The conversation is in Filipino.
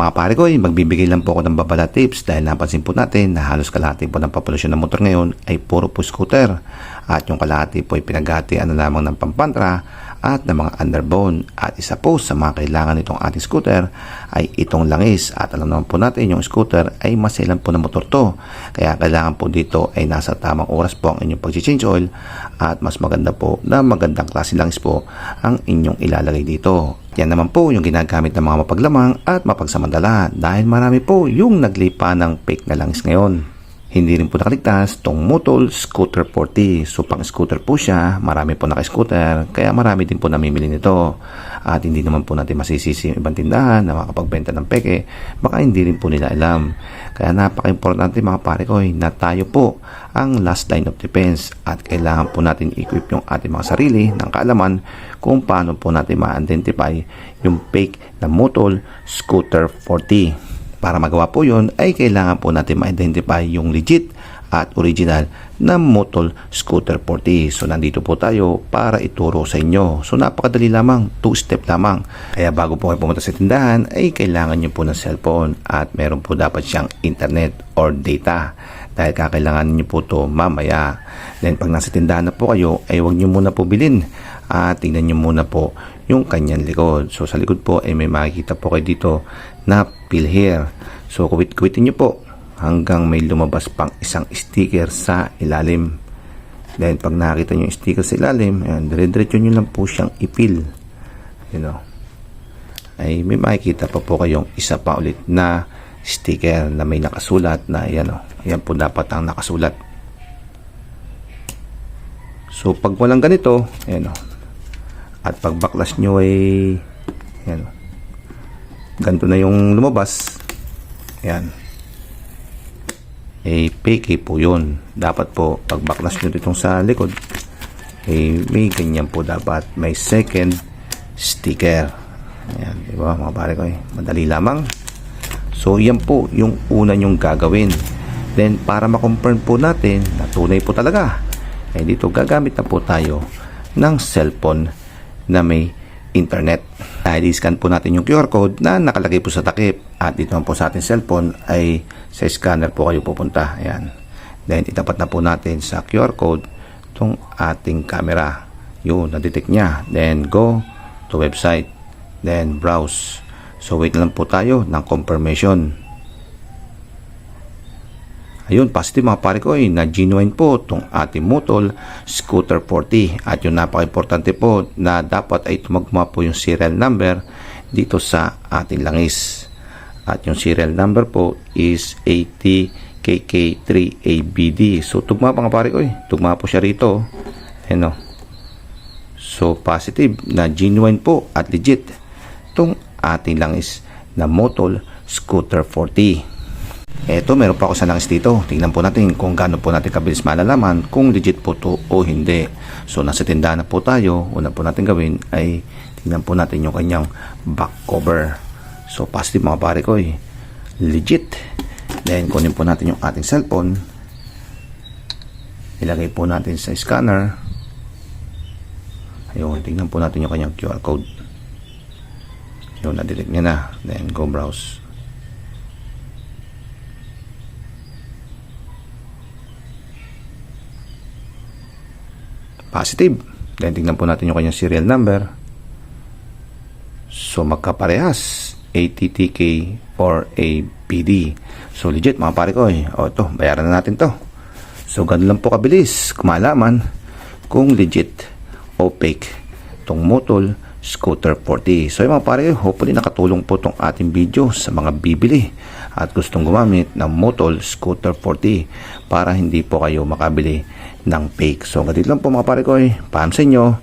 Mga pare ko, magbibigay lang po ako ng babala tips dahil napansin po natin na halos kalahati po ng populasyon ng motor ngayon ay puro po scooter at yung kalahati po ay pinaghatian na lamang ng pampantra at ng mga underbone. At isa po sa mga kailangan nitong ating scooter ay itong langis, at alam naman po natin yung scooter ay maselan po ng motor to, kaya kailangan po dito ay nasa tamang oras po ang inyong pag-change oil at mas maganda po na magandang klase langis po ang inyong ilalagay dito. Yan naman po yung ginagamit ng mga mapaglamang at mapagsamantala dahil marami po yung naglipa ng fake na langis ngayon. Hindi rin po nakaligtas tong Motol Scooter 40. So pang scooter po siya, marami po naka-scooter, kaya marami din po namimili nito. At hindi naman po natin masisisi yung ibang tindahan na makapagbenta ng peke, baka hindi rin po nila alam. Kaya napaka-importante mga pare ko na tayo po ang last line of defense at kailangan po natin equip yung ating mga sarili ng kaalaman kung paano po natin ma-identify yung fake na Motol Scooter 40. Para magawa po yun ay kailangan po natin ma-identify yung legit at original na Motol Scooter 40. So nandito po tayo para ituro sa inyo. So napakadali lamang, 2-step lamang. Kaya bago po kayo pumunta sa tindahan ay kailangan nyo po ng cellphone at meron po dapat siyang internet or data dahil kakailangan nyo po to mamaya. Then pag nasa tindahan na po kayo ay huwag nyo muna po bilhin at tingnan nyo muna po yung kanyang likod. So sa likod po ay may makikita po kayo dito na peel here. So kuwitin nyo po hanggang may lumabas pang isang sticker sa ilalim. Then pag nakita nyo yung sticker sa ilalim, dire-diretso nyo lang po siyang ipil. Ay may makikita pa po kayong isa pa ulit na sticker na may nakasulat na yan po dapat ang nakasulat. So pag walang ganito, at pag backlash nyo ay ganito na yung lumabas, fake po yun. Dapat po pag backlash nyo itong sa likod may ganyan po, dapat may second sticker. Diba mga pare ko, madali lamang. So yan po yung una nyong gagawin. Then para ma-confirm po natin na tunay po talaga, dito gagamit na po tayo ng cellphone na may internet. Dahil i-scan po natin yung QR code na nakalagay po sa takip, at dito po sa ating cellphone ay sa scanner po kayo pupunta. Then itapat na po natin sa QR code itong ating camera. Yun, na-detect niya. Then go to website, then browse. So wait lang po tayo ng confirmation. Ayun, positive mga pare ko, na genuine po itong ating Motol Scooter 40. At yung napaka-importante po na dapat ay tumagma po yung serial number dito sa ating langis. At yung serial number po is 80KK3ABD. So tugma pa mga pare ko, tugma po siya rito. So positive na genuine po at legit itong ating langis na Motol Scooter 40. Eto, meron pa ako sa langis dito. Tingnan po natin kung gaano po natin kabilis malalaman kung legit po to o hindi. So nasa tindahan na po tayo. Una po natin gawin ay tingnan po natin yung kanyang back cover. So positive mga pare ko, legit. Then kunin po natin yung ating cellphone, ilagay po natin sa scanner. Ayun, tingnan po natin yung kanyang QR code. Yun, na-detect niya na. Then go browse. Positive. Then tingnan po natin yung kanyang serial number. So magkaparehas, ATTK or ABD. So legit mga pare ko. Ito, bayaran na natin to. So ganun lang po kabilis kumalaman kung legit o fake itong Motol Scooter 40. So mga pare, hopefully nakatulong po itong ating video sa mga bibili at gustong gumamit ng Motol Scooter 40 para hindi po kayo makabili ng fake. So ganito lang po mga pare ko, paalam sa inyo.